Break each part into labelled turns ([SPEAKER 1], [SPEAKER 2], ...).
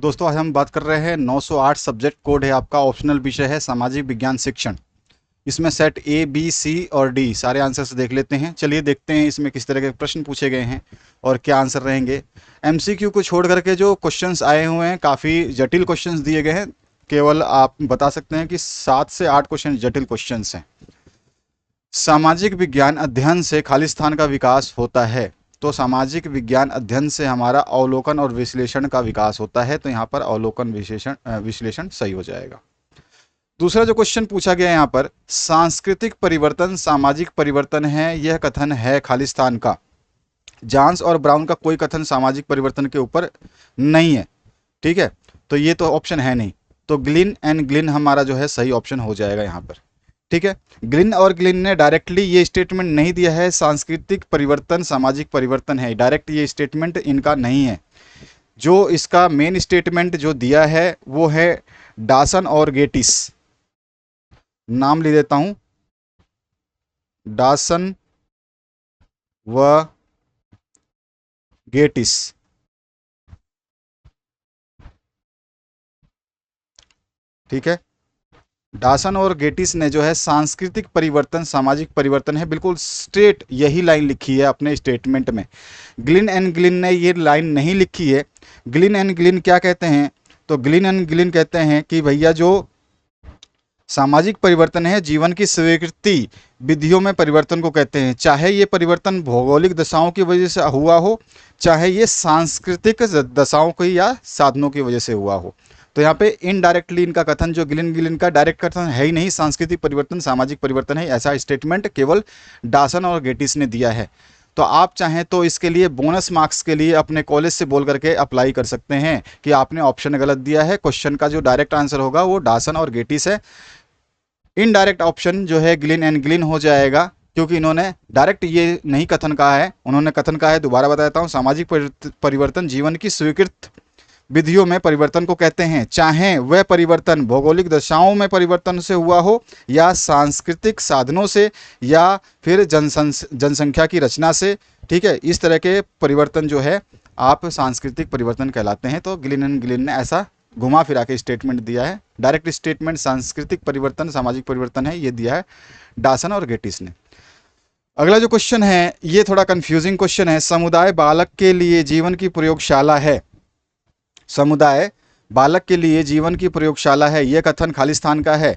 [SPEAKER 1] दोस्तों आज हम बात कर रहे हैं 908 सब्जेक्ट कोड है आपका, ऑप्शनल विषय है सामाजिक विज्ञान शिक्षण। इसमें सेट ए बी सी और डी सारे आंसर्स देख लेते हैं। चलिए देखते हैं इसमें किस तरह के प्रश्न पूछे गए हैं और क्या आंसर रहेंगे। एमसीक्यू को छोड़ करके जो क्वेश्चंस आए हुए हैं काफ़ी जटिल क्वेश्चंस दिए गए हैं। केवल आप बता सकते हैं कि 7 से 8 क्वेश्चन जटिल क्वेश्चंस हैं। सामाजिक विज्ञान अध्ययन से खालिस्तान का विकास होता है, तो सामाजिक विज्ञान अध्ययन से हमारा अवलोकन और विश्लेषण का विकास होता है, तो यहाँ पर अवलोकन विश्लेषण सही हो जाएगा। दूसरा जो क्वेश्चन पूछा गया यहाँ पर, सांस्कृतिक परिवर्तन सामाजिक परिवर्तन है, यह कथन है खालिस्तान का। जॉन्स और ब्राउन का कोई कथन सामाजिक परिवर्तन के ऊपर नहीं है, ठीक है, तो ये तो ऑप्शन है नहीं, तो ग्लिन एंड ग्लिन हमारा जो है सही ऑप्शन हो जाएगा यहाँ पर, ठीक है। ग्लिन और ग्लिन ने डायरेक्टली ये स्टेटमेंट नहीं दिया है सांस्कृतिक परिवर्तन सामाजिक परिवर्तन है, डायरेक्ट ये स्टेटमेंट इनका नहीं है। जो इसका मेन स्टेटमेंट जो दिया है वो है डासन और गेटिस। नाम ले देता हूं, डासन व गेटिस, ठीक है। डासन और गेटिस ने जो है सांस्कृतिक परिवर्तन सामाजिक परिवर्तन है, बिल्कुल स्ट्रेट यही लाइन लिखी है अपने स्टेटमेंट में। ग्लिन एंड ग्लिन ने ये लाइन नहीं लिखी है। ग्लिन एंड ग्लिन क्या कहते हैं, तो ग्लिन एंड ग्लिन कहते हैं कि भैया जो सामाजिक परिवर्तन है जीवन की स्वीकृति विधियों में परिवर्तन को कहते हैं, चाहे ये परिवर्तन भौगोलिक दशाओं की वजह से हुआ हो, चाहे ये सांस्कृतिक दशाओं की या साधनों की वजह से हुआ हो। तो यहाँ पे इनडायरेक्टली इनका कथन जो ग्लिन ग्लिन का डायरेक्ट कथन है ही नहीं, सांस्कृतिक परिवर्तन सामाजिक परिवर्तन है, ऐसा स्टेटमेंट केवल डासन और गेटिस ने दिया है। तो आप चाहें तो इसके लिए बोनस मार्क्स के लिए अपने कॉलेज से बोल करके अप्लाई कर सकते हैं कि आपने ऑप्शन गलत दिया है, क्वेश्चन का जो डायरेक्ट आंसर होगा वो डासन और गेटिस है। इनडायरेक्ट ऑप्शन जो है ग्लिन एंड ग्लिन हो जाएगा, क्योंकि इन्होंने डायरेक्ट ये नहीं कथन कहा है, उन्होंने कथन कहा है, दोबारा बताता हूँ, सामाजिक परिवर्तन जीवन की स्वीकृत विधियों में परिवर्तन को कहते हैं, चाहे वह परिवर्तन भौगोलिक दशाओं में परिवर्तन से हुआ हो या सांस्कृतिक साधनों से या फिर जनसंख्या की रचना से, ठीक है। इस तरह के परिवर्तन जो है आप सांस्कृतिक परिवर्तन कहलाते हैं। तो ग्लिन एंड ग्लिन ने ऐसा घुमा फिरा के स्टेटमेंट दिया है, डायरेक्ट स्टेटमेंट सांस्कृतिक परिवर्तन सामाजिक परिवर्तन है ये दिया है डासन और गेटिस ने। अगला जो क्वेश्चन है ये थोड़ा कंफ्यूजिंग क्वेश्चन है। समुदाय बालक के लिए जीवन की प्रयोगशाला है, समुदाय बालक के लिए जीवन की प्रयोगशाला है, यह कथन खालिस्तान का है।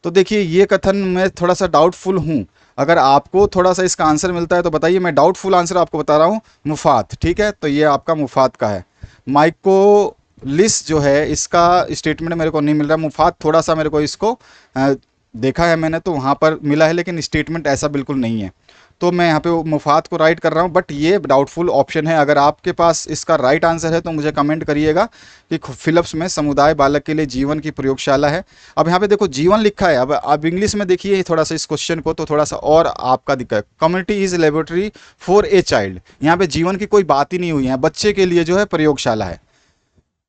[SPEAKER 1] तो देखिए ये कथन मैं थोड़ा सा डाउटफुल हूँ, अगर आपको थोड़ा सा इसका आंसर मिलता है तो बताइए। मैं डाउटफुल आंसर आपको बता रहा हूँ, मुफात, ठीक है, तो ये आपका मुफात का है। माइकोलिस जो है इसका स्टेटमेंट मेरे को नहीं मिल रहा, मुफात थोड़ा सा मेरे को इसको देखा है मैंने तो वहाँ पर मिला है, लेकिन स्टेटमेंट ऐसा बिल्कुल नहीं है, तो मैं यहाँ पे मुफात को राइट कर रहा हूँ, बट ये डाउटफुल ऑप्शन है। अगर आपके पास इसका राइट आंसर है तो मुझे कमेंट करिएगा कि फिलिप्स में समुदाय बालक के लिए जीवन की प्रयोगशाला है। अब यहाँ पे देखो जीवन लिखा है, अब इंग्लिश में देखिए थोड़ा सा इस क्वेश्चन को, तो थोड़ा सा और आपका दिक्कत है। Community is laboratory for a child, यहाँ पे जीवन की कोई बात ही नहीं हुई है, बच्चे के लिए जो है प्रयोगशाला है,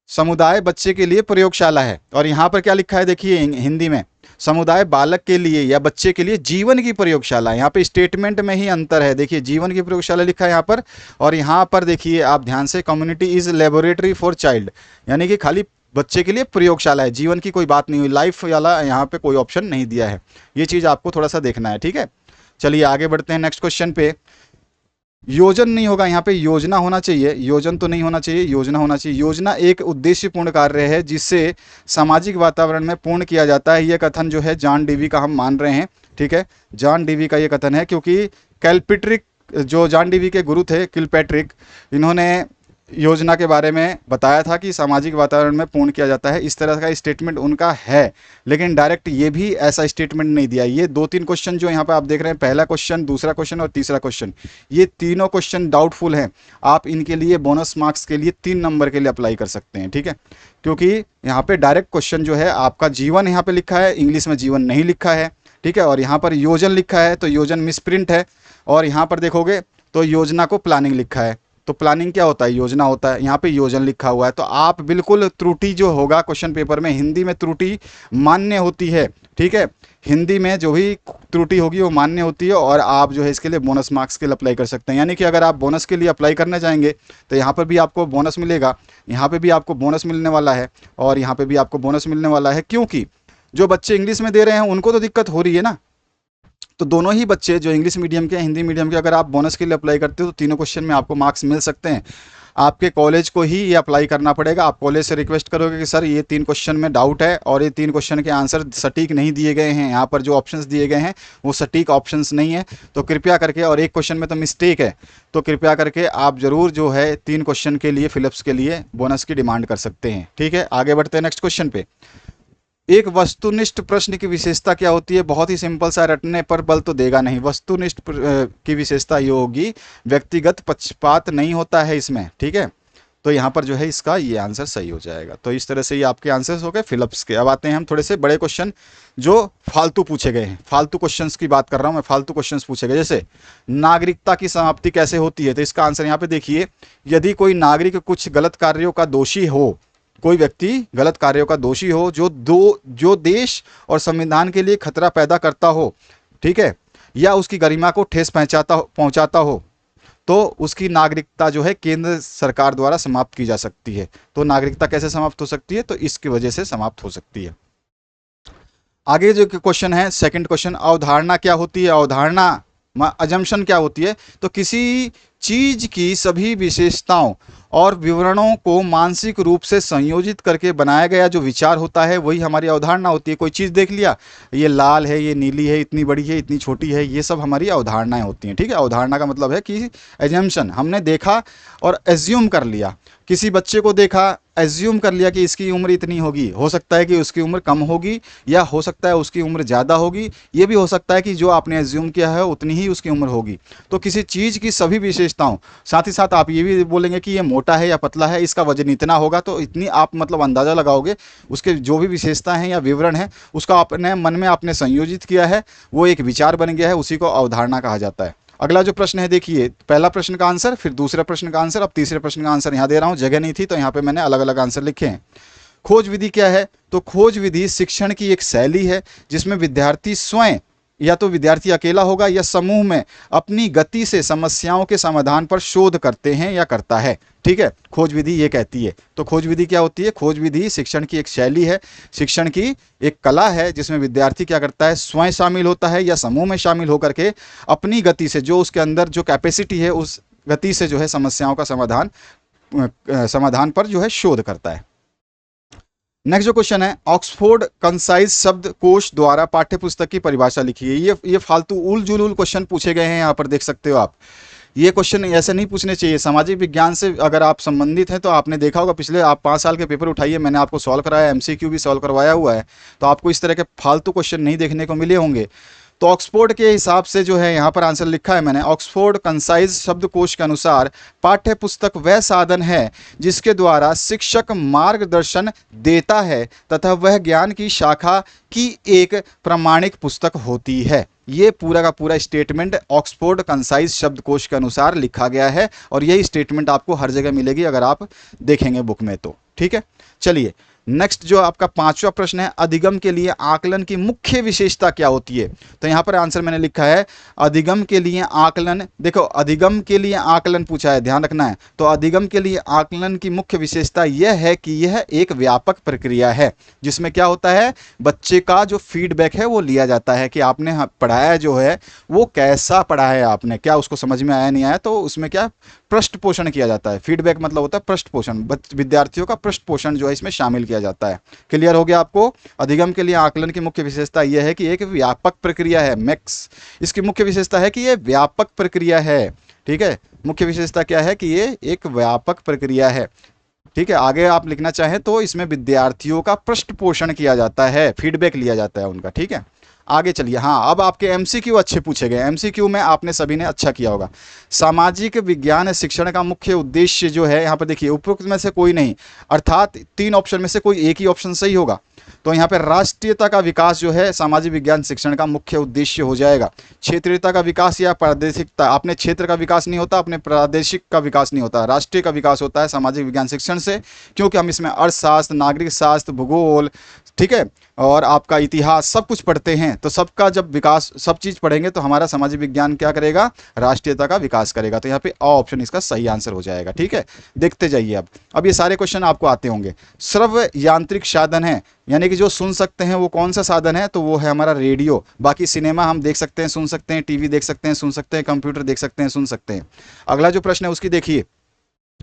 [SPEAKER 1] समुदाय बच्चे के लिए प्रयोगशाला है। और यहाँ पर क्या लिखा है देखिए हिंदी में, समुदाय बालक के लिए या बच्चे के लिए जीवन की प्रयोगशाला। यहाँ पे स्टेटमेंट में ही अंतर है, देखिए जीवन की प्रयोगशाला लिखा है यहाँ पर, और यहाँ पर देखिए आप ध्यान से community is laboratory for child, यानी कि खाली बच्चे के लिए प्रयोगशाला है, जीवन की कोई बात नहीं हुई, लाइफ वाला यहाँ पे कोई ऑप्शन नहीं दिया है। ये चीज़ आपको थोड़ा सा देखना है, ठीक है। चलिए आगे बढ़ते हैं नेक्स्ट क्वेश्चन पे। योजन नहीं होगा यहाँ पे, योजना होना चाहिए, योजन तो नहीं होना चाहिए, योजना होना चाहिए। योजना एक उद्देश्यपूर्ण कार्य है जिससे सामाजिक वातावरण में पूर्ण किया जाता है, यह कथन जो है जॉन डीवी का हम मान रहे हैं, ठीक है, जॉन डीवी का ये कथन है, क्योंकि किलपैट्रिक जो जॉन डीवी के गुरु थे किलपैट्रिक, इन्होंने योजना के बारे में बताया था कि सामाजिक वातावरण में पूर्ण किया जाता है, इस तरह का स्टेटमेंट उनका है, लेकिन डायरेक्ट ये भी ऐसा स्टेटमेंट नहीं दिया। ये 2-3 क्वेश्चन जो यहाँ पे आप देख रहे हैं, पहला क्वेश्चन, दूसरा क्वेश्चन और तीसरा क्वेश्चन, ये तीनों क्वेश्चन डाउटफुल हैं। आप इनके लिए बोनस मार्क्स के लिए 3 नंबर के लिए अप्लाई कर सकते हैं, ठीक है, क्योंकि यहाँ पे डायरेक्ट क्वेश्चन जो है आपका जीवन यहाँ पे लिखा है, इंग्लिश में जीवन नहीं लिखा है, ठीक है, और यहाँ पर योजन लिखा है तो योजन मिसप्रिंट है, और यहाँ पर देखोगे तो योजना को प्लानिंग लिखा है, तो प्लानिंग क्या होता है, योजना होता है, यहाँ पे योजन लिखा हुआ है। तो आप बिल्कुल त्रुटि जो होगा क्वेश्चन पेपर में, हिंदी में त्रुटि मान्य होती है, ठीक है, हिंदी में जो भी त्रुटि होगी वो मान्य होती है, और आप जो है इसके लिए बोनस मार्क्स के लिए अप्लाई कर सकते हैं। यानी कि अगर आप बोनस के लिए अप्लाई करने जाएंगे तो यहाँ पर भी आपको बोनस मिलेगा, यहाँ पे भी आपको बोनस मिलने वाला है, और यहाँ पे भी आपको बोनस मिलने वाला है, क्योंकि जो बच्चे इंग्लिश में दे रहे हैं उनको तो दिक्कत हो रही है ना। तो दोनों ही बच्चे जो इंग्लिश मीडियम के, हिंदी मीडियम के, अगर आप बोनस के लिए अप्लाई करते हो तो तीनों क्वेश्चन में आपको मार्क्स मिल सकते हैं। आपके कॉलेज को ही ये अप्लाई करना पड़ेगा। आप कॉलेज से रिक्वेस्ट करोगे कि सर ये 3 क्वेश्चन में डाउट है और ये 3 क्वेश्चन के आंसर सटीक नहीं दिए गए हैं, यहाँ पर जो ऑप्शंस दिए गए हैं वो सटीक ऑप्शंस नहीं है, तो कृपया करके, और एक क्वेश्चन में तो मिस्टेक है, तो कृपया करके आप ज़रूर जो है 3 क्वेश्चन के लिए, फिलिप्स के लिए बोनस की डिमांड कर सकते हैं। ठीक है, आगे बढ़ते हैं नेक्स्ट क्वेश्चन पे। एक वस्तुनिष्ठ प्रश्न की विशेषता क्या होती है? बहुत ही सिंपल सा, रटने पर बल तो देगा नहीं। वस्तुनिष्ठ की विशेषता ये होगी, व्यक्तिगत पक्षपात नहीं होता है इसमें, ठीक है। तो यहाँ पर जो है इसका ये आंसर सही हो जाएगा। तो इस तरह से ये आपके आंसर्स हो गए फिलिप्स के। अब आते हैं हम थोड़े से बड़े क्वेश्चन जो फालतू पूछे गए हैं। फालतू क्वेश्चंस की बात कर रहा हूँ मैं, फालतू क्वेश्चंस पूछे गए। जैसे नागरिकता की समाप्ति कैसे होती है? तो इसका आंसर यहाँ पे देखिए, यदि कोई नागरिक कुछ गलत कार्यों का दोषी हो, कोई व्यक्ति गलत कार्यों का दोषी हो जो देश और संविधान के लिए खतरा पैदा करता हो, ठीक है, या उसकी गरिमा को ठेस पहुंचाता हो, तो उसकी नागरिकता जो है केंद्र सरकार द्वारा समाप्त की जा सकती है। तो नागरिकता कैसे समाप्त हो सकती है? तो इसकी वजह से समाप्त हो सकती है। आगे जो क्वेश्चन है, सेकंड क्वेश्चन, अवधारणा क्या होती है? अवधारणा, अजम्पशन क्या होती है? तो किसी चीज की सभी विशेषताओं और विवरणों को मानसिक रूप से संयोजित करके बनाया गया जो विचार होता है वही हमारी अवधारणा होती है। कोई चीज़ देख लिया, ये लाल है, ये नीली है, इतनी बड़ी है, इतनी छोटी है, ये सब हमारी अवधारणाएं होती हैं, ठीक है। अवधारणा का मतलब है कि एजम्पशन, हमने देखा और एज्यूम कर लिया। किसी बच्चे को देखा, एज्यूम कर लिया कि इसकी उम्र इतनी होगी, हो सकता है कि उसकी उम्र कम होगी, या हो सकता है उसकी उम्र ज़्यादा होगी, ये भी हो सकता है कि जो आपने एज्यूम किया है उतनी ही उसकी उम्र होगी। तो किसी चीज़ की सभी विशेषताओं, साथ ही साथ आप ये भी बोलेंगे कि ये मोटा है या पतला है, इसका वजन इतना होगा, तो इतनी आप मतलब अंदाज़ा लगाओगे, उसके जो भी विशेषता हैं या विवरण है उसका अपने मन में आपने संयोजित किया है, वो एक विचार बन गया है, उसी को अवधारणा कहा जाता है। अगला जो प्रश्न है देखिए, पहला प्रश्न का आंसर, फिर दूसरे प्रश्न का आंसर, अब तीसरे प्रश्न का आंसर यहाँ दे रहा हूँ, जगह नहीं थी तो यहाँ पे मैंने अलग अलग आंसर लिखे हैं। खोज विधि क्या है? तो खोज विधि शिक्षण की एक शैली है जिसमें विद्यार्थी स्वयं, या तो विद्यार्थी अकेला होगा या समूह में, अपनी गति से समस्याओं के समाधान पर शोध करते हैं या करता है, ठीक है। खोज विधि ये कहती है। तो खोज विधि क्या होती है? खोज विधि शिक्षण की एक शैली है, शिक्षण की एक कला है जिसमें विद्यार्थी क्या करता है, स्वयं शामिल होता है या समूह में शामिल होकर के अपनी गति से, जो उसके अंदर जो कैपेसिटी है उस गति से जो है समस्याओं का समाधान पर जो है शोध करता है। नेक्स्ट जो क्वेश्चन है, ऑक्सफोर्ड कंसाइज शब्दकोश द्वारा पाठ्यपुस्तक की परिभाषा लिखिए। ये फालतू उल जुलूल क्वेश्चन पूछे गए हैं, यहाँ पर देख सकते हो आप। ये क्वेश्चन ऐसे नहीं पूछने चाहिए। सामाजिक विज्ञान से अगर आप संबंधित हैं तो आपने देखा होगा, पिछले आप 5 साल के पेपर उठाइए, मैंने आपको सॉल्व कराया, एमसीक्यू भी सॉल्व करवाया हुआ है, तो आपको इस तरह के फालतू क्वेश्चन नहीं देखने को मिले होंगे। तो ऑक्सफोर्ड के हिसाब से जो है यहाँ पर आंसर लिखा है मैंने, ऑक्सफोर्ड कंसाइज शब्दकोश के अनुसार पाठ्य पुस्तक वह साधन है जिसके द्वारा शिक्षक मार्गदर्शन देता है तथा वह ज्ञान की शाखा की एक प्रामाणिक पुस्तक होती है। ये पूरा का पूरा स्टेटमेंट ऑक्सफोर्ड कंसाइज शब्दकोश के अनुसार लिखा गया है, और यही स्टेटमेंट आपको हर जगह मिलेगी अगर आप देखेंगे बुक में तो, ठीक है। चलिए नेक्स्ट जो आपका 5वां प्रश्न है, अधिगम के लिए आकलन की मुख्य विशेषता क्या होती है? तो यहाँ पर आंसर मैंने लिखा है, अधिगम के लिए आकलन, देखो अधिगम के लिए आकलन पूछा है, ध्यान रखना है। तो अधिगम के लिए आकलन की मुख्य विशेषता यह है कि यह एक व्यापक प्रक्रिया है जिसमें क्या होता है, बच्चे का जो फीडबैक है वो लिया जाता है कि आपने पढ़ाया जो है वो कैसा पढ़ाया आपने, क्या उसको समझ में आया नहीं आया, तो उसमें क्या पृष्ठ पोषण किया जाता है। फीडबैक मतलब होता है पृष्ठ पोषण, विद्यार्थियों का पृष्ठ पोषण जो है इसमें शामिल किया जाता है। क्लियर हो गया आपको? अधिगम के लिए आकलन की मुख्य विशेषता यह है कि एक व्यापक प्रक्रिया है, मैक्स इसकी मुख्य विशेषता है कि यह व्यापक प्रक्रिया है, ठीक है। मुख्य विशेषता क्या है? कि ये एक व्यापक प्रक्रिया है, ठीक है। आगे आप लिखना चाहें तो इसमें विद्यार्थियों का पृष्ठ पोषण किया जाता है, फीडबैक लिया जाता है उनका, ठीक है। आगे चलिए। हाँ, अब आपके एमसीक्यू अच्छे पूछे गए। एमसीक्यू में आपने सभी ने अच्छा किया होगा। सामाजिक विज्ञान शिक्षण का मुख्य उद्देश्य जो है, यहाँ पर देखिए उपरोक्त में से कोई नहीं, अर्थात 3 ऑप्शन में से कोई एक ही ऑप्शन सही होगा। तो यहाँ पे राष्ट्रीयता का विकास जो है सामाजिक विज्ञान शिक्षण का मुख्य उद्देश्य हो जाएगा। क्षेत्रीयता का विकास या प्रादेशिकता, अपने क्षेत्र का विकास नहीं होता, अपने प्रादेशिक का विकास नहीं होता, राष्ट्रीय का विकास होता है सामाजिक विज्ञान शिक्षण से, क्योंकि हम इसमें अर्थशास्त्र, नागरिक शास्त्र, भूगोल, ठीक है, और आपका इतिहास सब कुछ पढ़ते हैं। तो सबका जब विकास, सब चीज़ पढ़ेंगे तो हमारा सामाजिक विज्ञान क्या करेगा, राष्ट्रीयता का विकास करेगा। तो यहाँ पे अ ऑप्शन इसका सही आंसर हो जाएगा। ठीक है, देखते जाइए। अब ये सारे क्वेश्चन आपको आते होंगे। श्रव्य यांत्रिक साधन है, यानी कि जो सुन सकते हैं वो कौन सा साधन है, तो वो है हमारा रेडियो। बाकी सिनेमा हम देख सकते हैं, सुन सकते हैं, टीवी देख सकते हैं, सुन सकते हैं, कंप्यूटर देख सकते हैं, सुन सकते हैं। अगला जो प्रश्न है उसकी देखिए,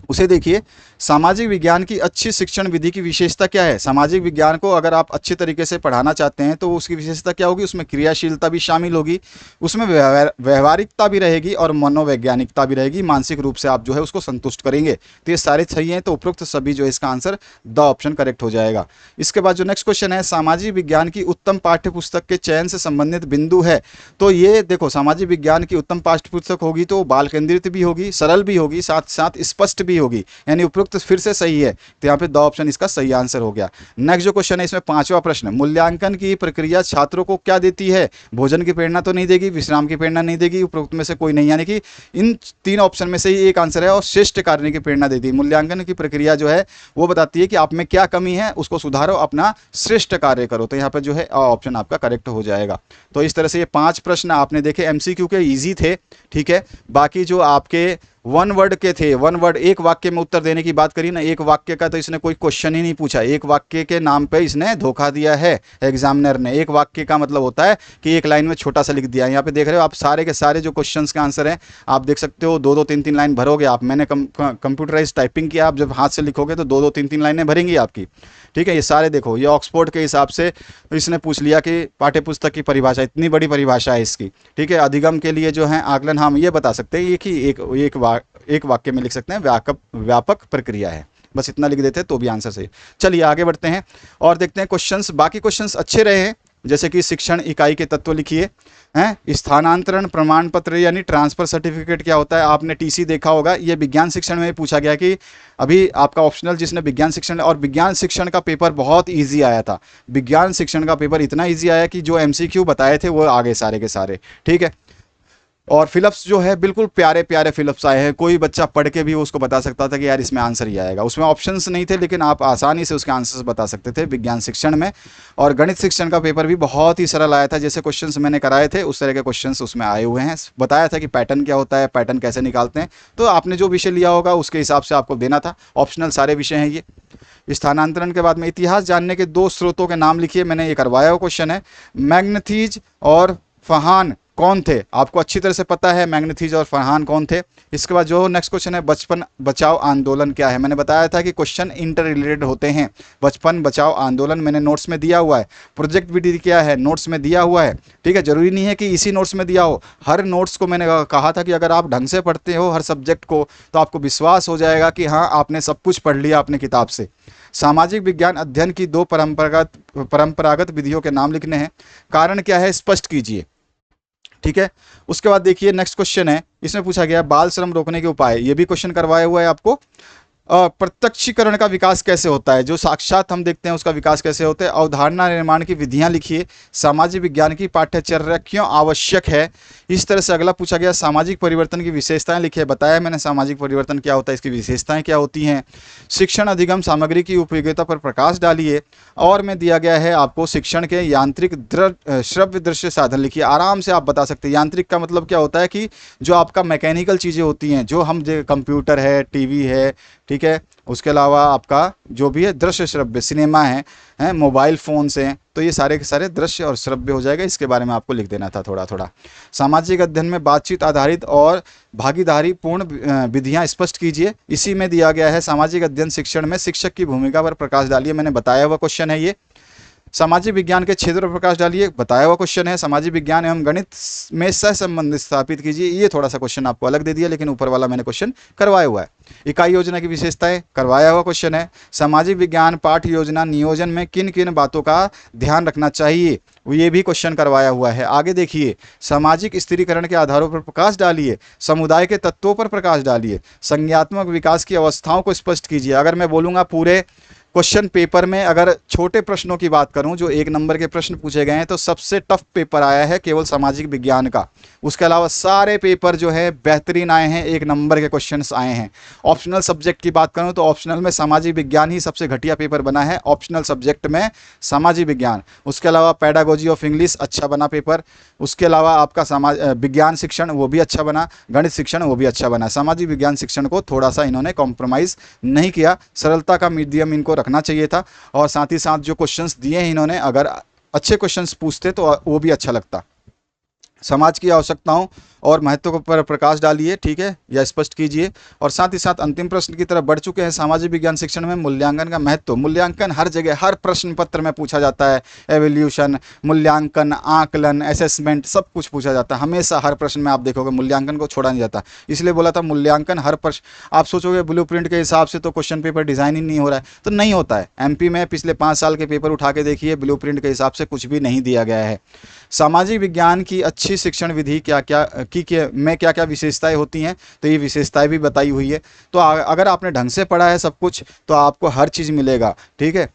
[SPEAKER 1] उसे देखिए, सामाजिक विज्ञान की अच्छी शिक्षण विधि की विशेषता क्या है। सामाजिक विज्ञान को अगर आप अच्छे तरीके से पढ़ाना चाहते हैं तो उसकी विशेषता क्या होगी, उसमें क्रियाशीलता भी शामिल होगी, उसमें व्यवहारिकता भी रहेगी और मनोवैज्ञानिकता भी रहेगी। मानसिक रूप से आप जो है उसको संतुष्ट करेंगे। तो ये सारे सही हैं, तो उपरोक्त सभी जो है इसका आंसर द ऑप्शन करेक्ट हो जाएगा। इसके बाद जो नेक्स्ट क्वेश्चन है, सामाजिक विज्ञान की उत्तम पाठ्य पुस्तक के चयन से संबंधित बिंदु है। तो ये देखो, सामाजिक विज्ञान की उत्तम पाठ्य पुस्तक होगी तो बाल केंद्रित भी होगी, सरल भी होगी, साथ साथ स्पष्ट भी होगी, यानी उपरोक्त फिर से सही है। तो यहाँ पे द ऑप्शन इसका सही आंसर हो गया। नेक्स्ट जो क्वेश्चन है इसमें 5वां प्रश्न, मूल्यांकन की प्रक्रिया छात्रों को क्या देती है। भोजन की प्रेरणा तो नहीं देगी, विश्राम की प्रेरणा नहीं देगी, उपरोक्त में से कोई नहीं, यानी कि इन 3 ऑप्शन में से ही एक आंसर है, और श्रेष्ठ कार्य की प्रेरणा देती है। मूल्यांकन की प्रक्रिया जो है वो बताती है कि आप में क्या कमी है, उसको सुधारो, अपना श्रेष्ठ कार्य करो। तो यहाँ पर जो है ऑप्शन आपका करेक्ट हो जाएगा। तो इस तरह से ये 5 प्रश्न आपने देखे, एमसीक्यू के ईजी थे। ठीक है, बाकी जो आपके 1 वर्ड के थे, 1 वर्ड एक वाक्य में उत्तर देने की बात करी ना, एक वाक्य का तो इसने कोई क्वेश्चन ही नहीं पूछा। एक वाक्य के नाम पे इसने धोखा दिया है एग्जामिनर ने। एक वाक्य का मतलब होता है कि एक लाइन में छोटा सा लिख दिया। यहाँ पे देख रहे हो आप, सारे के सारे जो क्वेश्चंस का आंसर है आप देख सकते हो, 2-2 3-3 लाइन भरोगे आप। मैंने कंप्यूटराइज टाइपिंग किया, आप जब हाथ से लिखोगे तो 2-2 3-3 लाइनें भरेंगी आपकी। ठीक है, ये सारे देखो, ये ऑक्सफोर्ड के हिसाब से इसने पूछ लिया कि पाठ्य पुस्तक की परिभाषा, इतनी बड़ी परिभाषा है इसकी। ठीक है, अधिगम के लिए जो है आकलन हम ये बता सकते हैं एक वाक्य में लिख सकते हैं, व्यापक प्रक्रिया है। बस इतना लिख देते हैं तो भी आंसर सही। चलिए आगे बढ़ते हैं और देखते हैं क्वेश्चंस। बाकी क्वेश्चंस अच्छे रहे हैं, जैसे कि शिक्षण इकाई के तत्व लिखिए हैं, स्थानांतरण प्रमाण पत्र यानी ट्रांसफर सर्टिफिकेट क्या होता है, आपने टीसी देखा होगा। ये विज्ञान शिक्षण में पूछा गया कि अभी आपका ऑप्शनल जिसने विज्ञान शिक्षण, और विज्ञान शिक्षण का पेपर बहुत इजी आया था। विज्ञान शिक्षण का पेपर इतना इजी आया कि जो एमसीक्यू बताए थे वो आगे सारे के सारे। ठीक है, और फिलप्स जो है बिल्कुल प्यारे प्यारे फिलप्स आए हैं, कोई बच्चा पढ़ के भी उसको बता सकता था कि यार इसमें आंसर ही आएगा। उसमें ऑप्शंस नहीं थे लेकिन आप आसानी से उसके आंसर्स बता सकते थे विज्ञान शिक्षण में। और गणित शिक्षण का पेपर भी बहुत ही सरल आया था, जैसे क्वेश्चंस मैंने कराए थे उस तरह के क्वेश्चंस उसमें आए हुए हैं। बताया था कि पैटर्न क्या होता है, पैटर्न कैसे निकालते हैं। तो आपने जो विषय लिया होगा उसके हिसाब से आपको देना था। ऑप्शनल सारे विषय हैं ये। स्थानांतरण के बाद में इतिहास जानने के 2 स्रोतों के नाम लिखिए, मैंने ये करवाया हुआ क्वेश्चन है। मैग्नेथीज और फरहान कौन थे, आपको अच्छी तरह से पता है मैग्नेथीज और फरहान कौन थे। इसके बाद जो नेक्स्ट क्वेश्चन है, बचपन बचाओ आंदोलन क्या है। मैंने बताया था कि क्वेश्चन इंटर रिलेटेड होते हैं। बचपन बचाओ आंदोलन मैंने नोट्स में दिया हुआ है। प्रोजेक्ट विधि क्या है, नोट्स में दिया हुआ है। ठीक है, जरूरी नहीं है कि इसी नोट्स में दिया हो, हर नोट्स को मैंने कहा था कि अगर आप ढंग से पढ़ते हो हर सब्जेक्ट को तो आपको विश्वास हो जाएगा कि हाँ आपने सब कुछ पढ़ लिया अपने किताब से। सामाजिक विज्ञान अध्ययन की 2 परंपरागत विधियों के नाम लिखने हैं, कारण क्या है स्पष्ट कीजिए। ठीक है, उसके बाद देखिए नेक्स्ट क्वेश्चन है, इसमें पूछा गया बाल श्रम रोकने के उपाय। ये भी क्वेश्चन करवाया हुआ है आपको। प्रत्यक्षीकरण का विकास कैसे होता है, जो साक्षात हम देखते हैं उसका विकास कैसे होता है। अवधारणा निर्माण की विधियां लिखिए। सामाजिक विज्ञान की पाठ्यचर्या क्यों आवश्यक है। इस तरह से अगला पूछा गया सामाजिक परिवर्तन की विशेषताएं लिखिए। बताया मैंने सामाजिक परिवर्तन क्या होता है, इसकी विशेषताएं क्या होती हैं। शिक्षण अधिगम सामग्री की उपयोगिता पर प्रकाश डालिए। और में दिया गया है आपको शिक्षण के यांत्रिक श्रव्य दृश्य साधन लिखिए। आराम से आप बता सकते हैं। यांत्रिक का मतलब क्या होता है कि जो आपका मैकेनिकल चीज़ें होती हैं, जो हम कंप्यूटर है, टीवी है, ठीक है, उसके अलावा आपका जो भी है दृश्य श्रव्य, सिनेमा है, मोबाइल फ़ोन्स हैं, तो ये सारे के सारे दृश्य और श्रव्य हो जाएगा। इसके बारे में आपको लिख देना था थोड़ा थोड़ा। सामाजिक अध्ययन में बातचीत आधारित और भागीदारी पूर्ण विधियां स्पष्ट कीजिए। इसी में दिया गया है सामाजिक अध्ययन शिक्षण में शिक्षक की भूमिका पर प्रकाश डालिए। मैंने बताया हुआ क्वेश्चन है ये। सामाजिक विज्ञान के क्षेत्र पर प्रकाश डालिए, बताया हुआ क्वेश्चन है। सामाजिक विज्ञान एवं गणित में सहसंबंध स्थापित कीजिए, ये थोड़ा सा क्वेश्चन आपको अलग दे दिया, लेकिन ऊपर वाला मैंने क्वेश्चन करवाया हुआ है। इकाई योजना की विशेषताएं, करवाया हुआ क्वेश्चन है। सामाजिक विज्ञान पाठ्य योजना नियोजन में किन किन बातों का ध्यान रखना चाहिए, ये भी क्वेश्चन करवाया हुआ है। आगे देखिए, सामाजिक स्थिरीकरण के आधारों पर प्रकाश डालिए, समुदाय के तत्वों पर प्रकाश डालिए, संज्ञात्मक विकास की अवस्थाओं को स्पष्ट कीजिए। अगर मैं बोलूँगा पूरे क्वेश्चन पेपर में अगर छोटे प्रश्नों की बात करूं, जो 1 नंबर के प्रश्न पूछे गए हैं, तो सबसे टफ पेपर आया है केवल सामाजिक विज्ञान का। उसके अलावा सारे पेपर जो है बेहतरीन आए हैं, 1 नंबर के क्वेश्चंस आए हैं। ऑप्शनल सब्जेक्ट की बात करूं तो ऑप्शनल में सामाजिक विज्ञान ही सबसे घटिया पेपर बना है, ऑप्शनल सब्जेक्ट में सामाजिक विज्ञान। उसके अलावा पेडागोजी ऑफ इंग्लिश अच्छा बना पेपर। उसके अलावा आपका विज्ञान शिक्षण वो भी अच्छा बना, गणित शिक्षण वो भी अच्छा बना। सामाजिक विज्ञान शिक्षण को थोड़ा सा इन्होंने कॉम्प्रोमाइज़ नहीं किया, सरलता का मीडियम इनको रखना चाहिए था। और साथ ही साथ जो क्वेश्चंस दिए हैं इन्होंने, अगर अच्छे क्वेश्चंस पूछते तो वो भी अच्छा लगता। समाज की आवश्यकताओं और महत्व पर प्रकाश डालिए, ठीक है, या स्पष्ट कीजिए। और साथ ही साथ अंतिम प्रश्न की तरफ बढ़ चुके हैं। सामाजिक विज्ञान शिक्षण में मूल्यांकन का महत्व। मूल्यांकन हर जगह, हर प्रश्न पत्र में पूछा जाता है। एवोल्यूशन, मूल्यांकन, आकलन, असेसमेंट, सब कुछ पूछा जाता है। हमेशा हर प्रश्न में आप देखोगे मूल्यांकन को छोड़ा नहीं जाता। इसलिए बोला था मूल्यांकन हर प्रश्न। आप सोचोगे ब्लूप्रिंट के हिसाब से तो क्वेश्चन पेपर डिज़ाइन ही नहीं हो रहा है, तो नहीं होता है। एमपी में पिछले 5 साल के पेपर उठा के देखिए, ब्लूप्रिंट के हिसाब से कुछ भी नहीं दिया गया है। सामाजिक विज्ञान की अच्छी शिक्षण विधि क्या क्या में क्या क्या विशेषताएं होती हैं, तो ये विशेषताएं भी बताई हुई है। तो अगर आपने ढंग से पढ़ा है सब कुछ, तो आपको हर चीज़ मिलेगा, ठीक है।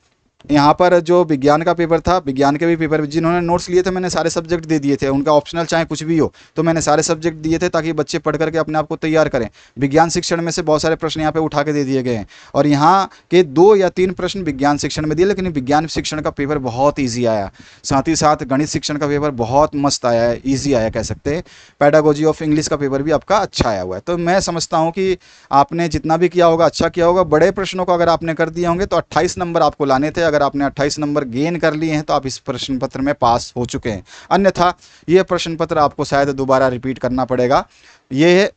[SPEAKER 1] यहाँ पर जो विज्ञान का पेपर था, विज्ञान के भी पेपर जिन्होंने नोट्स लिए थे, मैंने सारे सब्जेक्ट दे दिए थे। उनका ऑप्शनल चाहे कुछ भी हो, तो मैंने सारे सब्जेक्ट दिए थे ताकि बच्चे पढ़ करके अपने आप को तैयार करें। विज्ञान शिक्षण में से बहुत सारे प्रश्न यहाँ पे उठा के दे दिए गए हैं, और यहाँ के 2 या 3 प्रश्न विज्ञान शिक्षण में दिए, लेकिन विज्ञान शिक्षण का पेपर बहुत ईजी आया। साथ ही साथ गणित शिक्षण का पेपर बहुत मस्त आया है, ईजी आया कह सकते हैं। पेडागोजी ऑफ इंग्लिश का पेपर भी आपका अच्छा आया हुआ है। तो मैं समझता हूँ कि आपने जितना भी किया होगा अच्छा किया होगा। बड़े प्रश्नों को अगर आपने कर दिए होंगे तो 28 नंबर आपको लाने थे। अगर आपने 28 नंबर गेन कर लिए हैं तो आप इस प्रश्न पत्र में पास हो चुके हैं। अन्यथा ये प्रश्न पत्र आपको शायद दोबारा रिपीट करना पड़ेगा। ये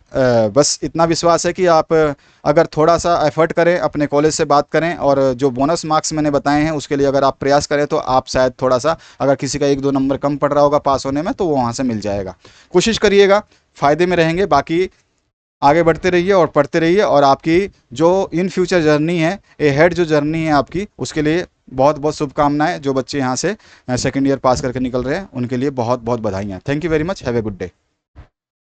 [SPEAKER 1] बस इतना विश्वास है कि आप अगर थोड़ा सा एफर्ट करें, अपने कॉलेज से बात करें, और जो बोनस मार्क्स मैंने बताए हैं उसके लिए अगर आप प्रयास करें, तो आप शायद थोड़ा सा, अगर किसी का 1-2 नंबर कम पड़ रहा होगा पास होने में, तो वो वहाँ से मिल जाएगा। कोशिश करिएगा, फ़ायदे में रहेंगे। बाकी आगे बढ़ते रहिए और पढ़ते रहिए, और आपकी जो इन फ्यूचर जर्नी है, ए हेड जो जर्नी है आपकी, उसके लिए बहुत बहुत शुभकामनाएं। जो बच्चे यहाँ से सेकंड ईयर पास करके निकल रहे हैं उनके लिए बहुत बहुत बधाइयाँ। Thank you very much, have a good day.